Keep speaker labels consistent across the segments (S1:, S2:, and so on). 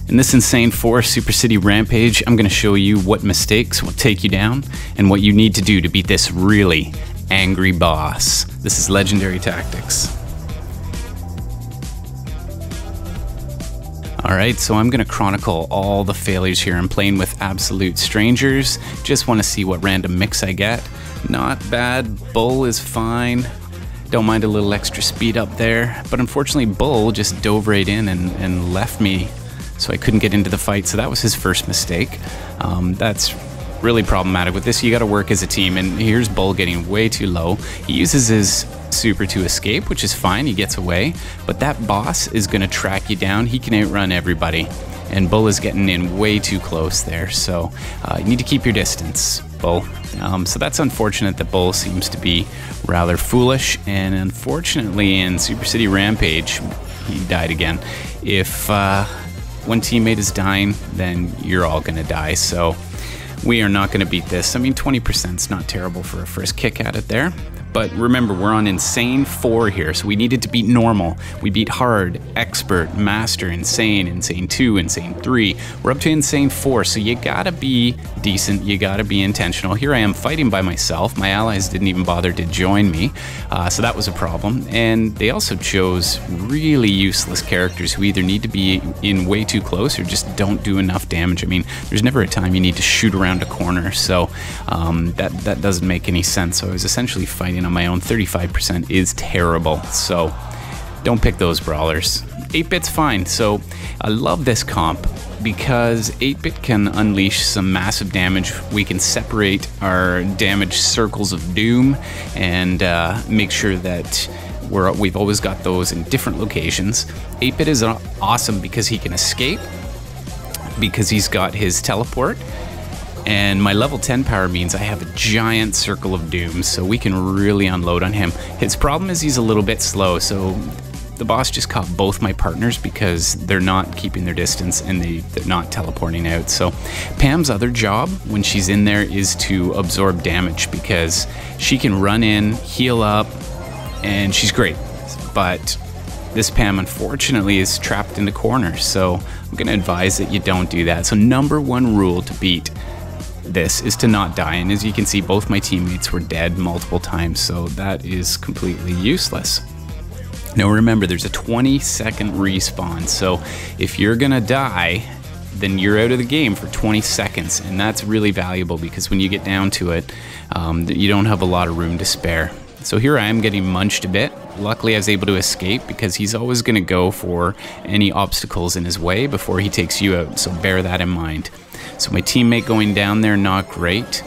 S1: In this Insane 4 Super City Rampage, I'm going to show you what mistakes will take you down and what you need to do to beat this really angry boss. This is Legendary Tactics. Alright, so I'm going to chronicle all the failures here. I'm playing with absolute strangers. Just want to see what random mix I get. Not bad. Bull is fine. Don't mind a little extra speed up there. But unfortunately, Bull just dove right in and left me, so I couldn't get into the fight. So that was his first mistake. That's really problematic. With this, you got to work as a team. And here's Bull getting way too low. He uses his super to escape, which is fine. He gets away. But that boss is going to track you down. He can outrun everybody. And Bull is getting in way too close there. So you need to keep your distance, Bull. So that's unfortunate that Bull seems to be rather foolish. And unfortunately, in Super City Rampage, he died again. If one teammate is dying, then you're all going to die. So we are not going to beat this. I mean, 20% is not terrible for a first kick at it there. But remember, we're on Insane 4 here, so we needed to beat normal. We beat hard, expert, master, insane, insane 2, insane 3. We're up to Insane 4, so you gotta be decent, you gotta be intentional. Here I am fighting by myself. My allies didn't even bother to join me, so that was a problem. And they also chose really useless characters who either need to be in way too close or just don't do enough damage. I mean, there's never a time you need to shoot around a corner, so that doesn't make any sense. So I was essentially fighting on my own. 35% is terrible, so don't pick those brawlers. 8-bit's fine. So I love this comp because 8-bit can unleash some massive damage. We can separate our damage circles of doom and make sure that we've always got those in different locations. 8-bit is awesome because he can escape, because he's got his teleport. And my level 10 power means I have a giant circle of doom, so we can really unload on him. His problem is he's a little bit slow, so the boss just caught both my partners because they're not keeping their distance and they're not teleporting out. So Pam's other job when she's in there is to absorb damage, because she can run in, heal up, and she's great. But this Pam, unfortunately, is trapped in the corner, so I'm going to advise that you don't do that. So #1 rule to beat this is to not die, and as you can see, both my teammates were dead multiple times, so that is completely useless. Now remember, there's a 20-second respawn, so if you're gonna die, then you're out of the game for 20 seconds, and that's really valuable because when you get down to it, you don't have a lot of room to spare. So here I am getting munched a bit. Luckily I was able to escape because he's always gonna go for any obstacles in his way before he takes you out, so bear that in mind. So my teammate going down there, not great.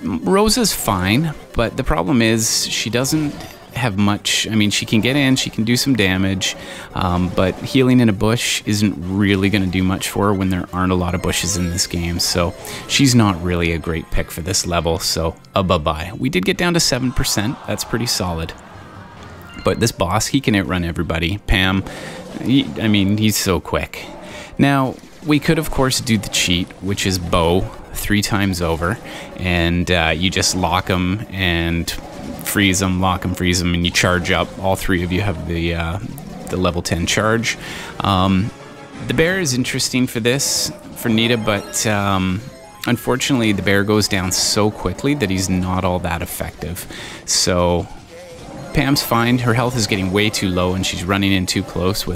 S1: Rosa's fine, but the problem is she doesn't have much. I mean, she can get in, she can do some damage, but healing in a bush isn't really going to do much for her when there aren't a lot of bushes in this game. So she's not really a great pick for this level, so bye-bye. We did get down to 7%, that's pretty solid. But this boss, he can outrun everybody. Pam, I mean, he's so quick. Now, we could, of course, do the cheat, which is bow 3 times over, and you just lock them and freeze them, lock them, freeze them, and you charge up. All 3 of you have the level 10 charge. The bear is interesting for this, for Nita, but unfortunately, the bear goes down so quickly that he's not all that effective. So Pam's fine. Her health is getting way too low, and she's running in too close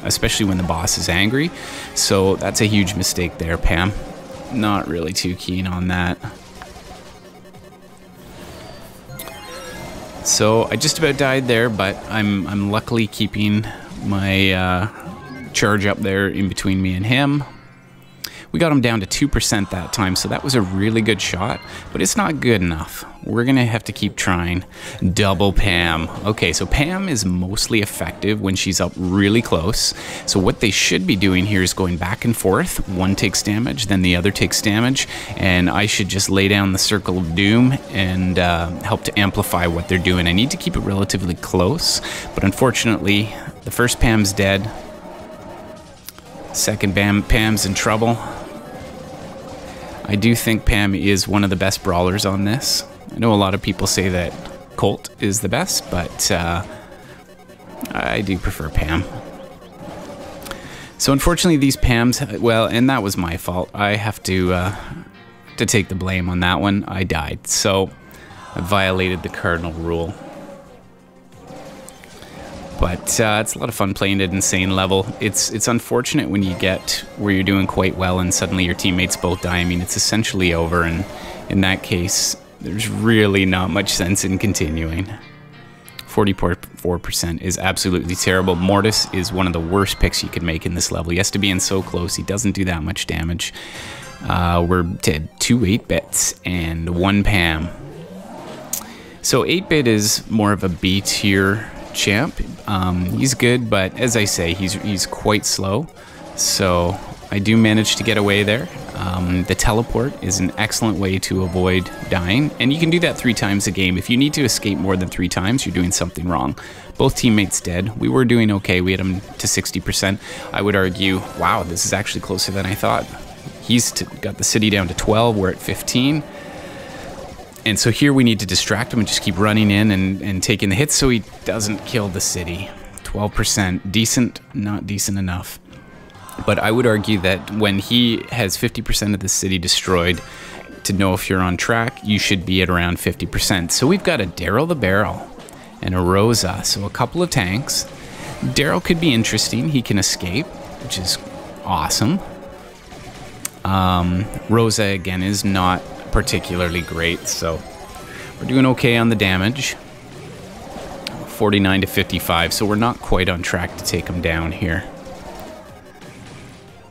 S1: especially when the boss is angry. So that's a huge mistake there, Pam. Not really too keen on that. So I just about died there, but I'm luckily keeping my charge up there in between me and him. We got him down to 2% that time, so that was a really good shot, but it's not good enough. We're gonna have to keep trying. Double Pam. Okay, so Pam is mostly effective when she's up really close. So what they should be doing here is going back and forth. One takes damage, then the other takes damage, and I should just lay down the circle of doom and help to amplify what they're doing. I need to keep it relatively close, but unfortunately, the first Pam's dead. Second Pam's in trouble. I do think Pam is one of the best brawlers on this. I know a lot of people say that Colt is the best, but I do prefer Pam. So unfortunately these Pams, well, and that was my fault. I have to take the blame on that one. I died, so I violated the cardinal rule. But it's a lot of fun playing at insane level. It's unfortunate when you get where you're doing quite well and suddenly your teammates both die. I mean, it's essentially over, and in that case, there's really not much sense in continuing. 44% is absolutely terrible. Mortis is one of the worst picks you could make in this level. He has to be in so close. He doesn't do that much damage. We're to 2 8-bits and 1 Pam. So 8-bit is more of a B tier champ. He's good, but as I say, he's quite slow. So I do manage to get away there. The teleport is an excellent way to avoid dying, and you can do that 3 times a game. If you need to escape more than 3 times, you're doing something wrong. Both teammates dead. We were doing okay. We had him to 60%. I would argue, wow, this is actually closer than I thought. He's got the city down to 12. We're at 15. And so here we need to distract him and just keep running in and taking the hits so he doesn't kill the city. 12%. Decent, not decent enough. But I would argue that when he has 50% of the city destroyed, to know if you're on track, you should be at around 50%. So we've got a Daryl the Barrel and a Rosa. So a couple of tanks. Daryl could be interesting. He can escape, which is awesome. Rosa, again, is not particularly great, so we're doing okay on the damage. 49 to 55, so we're not quite on track to take him down here.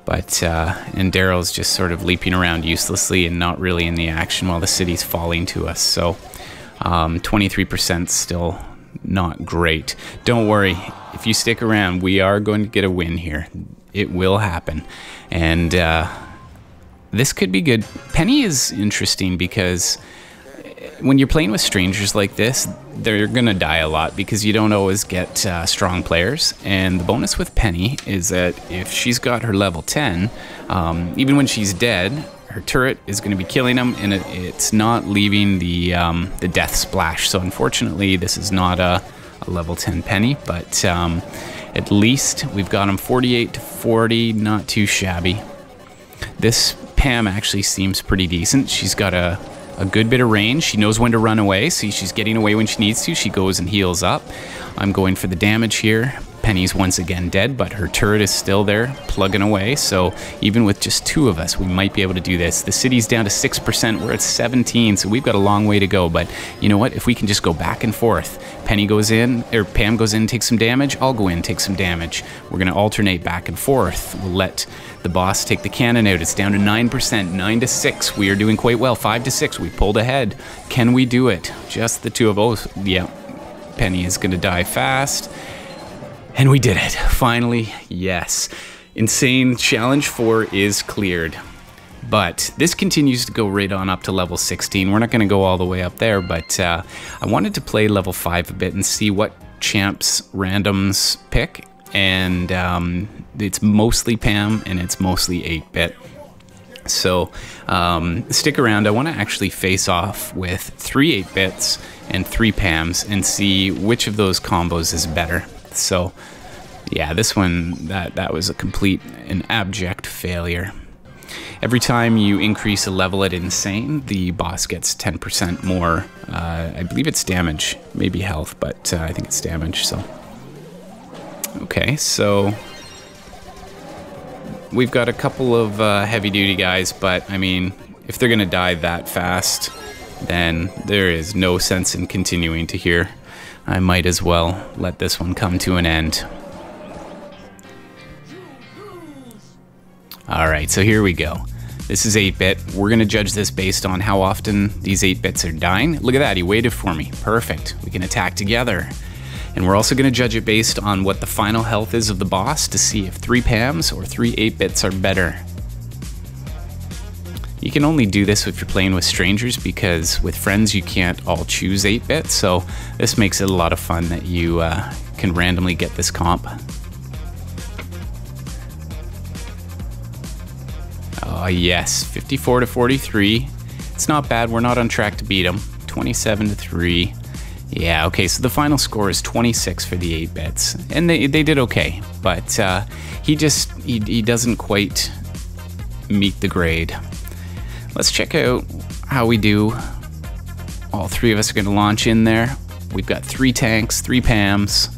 S1: But and Daryl's just sort of leaping around uselessly and not really in the action while the city's falling to us. So 23% still not great. Don't worry, if you stick around, we are going to get a win here. It will happen, and this could be good. Penny is interesting because when you're playing with strangers like this, they're gonna die a lot because you don't always get strong players. And the bonus with Penny is that if she's got her level 10, even when she's dead, her turret is gonna be killing them, and it's not leaving the death splash. So unfortunately, this is not a level 10 Penny, but at least we've got him 48 to 40, not too shabby. This Pam actually seems pretty decent. She's got a good bit of range. She knows when to run away. See, she's getting away when she needs to. She goes and heals up. I'm going for the damage here. Penny's once again dead, but her turret is still there, plugging away. So even with just 2 of us, we might be able to do this. The city's down to 6%. We're at 17, so we've got a long way to go. But you know what? If we can just go back and forth, Penny goes in, or Pam goes in, takes some damage. I'll go in, take some damage. We're going to alternate back and forth. We'll let the boss take the cannon out. It's down to 9%, 9 to 6. We are doing quite well. 5 to 6. We pulled ahead. Can we do it? Just the 2 of us. Yeah. Penny is going to die fast. And we did it. Finally, yes. Insane Challenge 4 is cleared. But this continues to go right on up to level 16. We're not going to go all the way up there, but I wanted to play level 5 a bit and see what champs randoms pick. And it's mostly Pam and it's mostly 8-bit. So stick around. I want to actually face off with 3 8-bits and 3 Pams and see which of those combos is better. So yeah, this one, that was a complete and abject failure. Every time you increase a level at Insane, the boss gets 10% more, I believe it's damage, maybe health, but I think it's damage, so. Okay, so we've got a couple of heavy-duty guys, but I mean, if they're gonna die that fast, then there is no sense in continuing to here. I might as well let this one come to an end. Alright, so here we go. This is 8-bit. We're going to judge this based on how often these 8-bits are dying. Look at that, he waited for me. Perfect. We can attack together. And we're also going to judge it based on what the final health is of the boss to see if 3 Pams or 3 8-bits are better. You can only do this if you're playing with strangers because with friends you can't all choose 8-bit, so this makes it a lot of fun that you can randomly get this comp. Oh yes, 54 to 43. It's not bad, we're not on track to beat them. 27 to 3. Yeah, okay, so the final score is 26 for the 8-bits, and they did okay. But he doesn't quite meet the grade. Let's check out how we do. All three of us are going to launch in there. We've got 3 tanks, 3 Pams,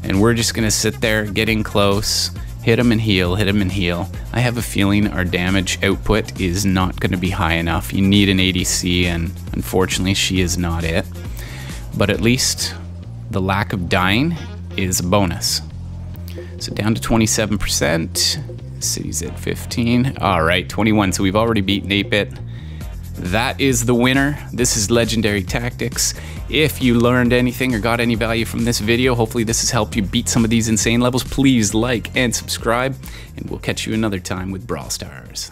S1: and we're just going to sit there, get in close, hit him and heal, hit him and heal. I have a feeling our damage output is not going to be high enough. You need an ADC, and unfortunately she is not it. But at least the lack of dying is a bonus. So down to 27%. City's at 15. All right, 21. So we've already beaten 8-bit. That is the winner. This is Legendary Tactics. If you learned anything or got any value from this video, hopefully this has helped you beat some of these insane levels. Please like and subscribe, and we'll catch you another time with Brawl Stars.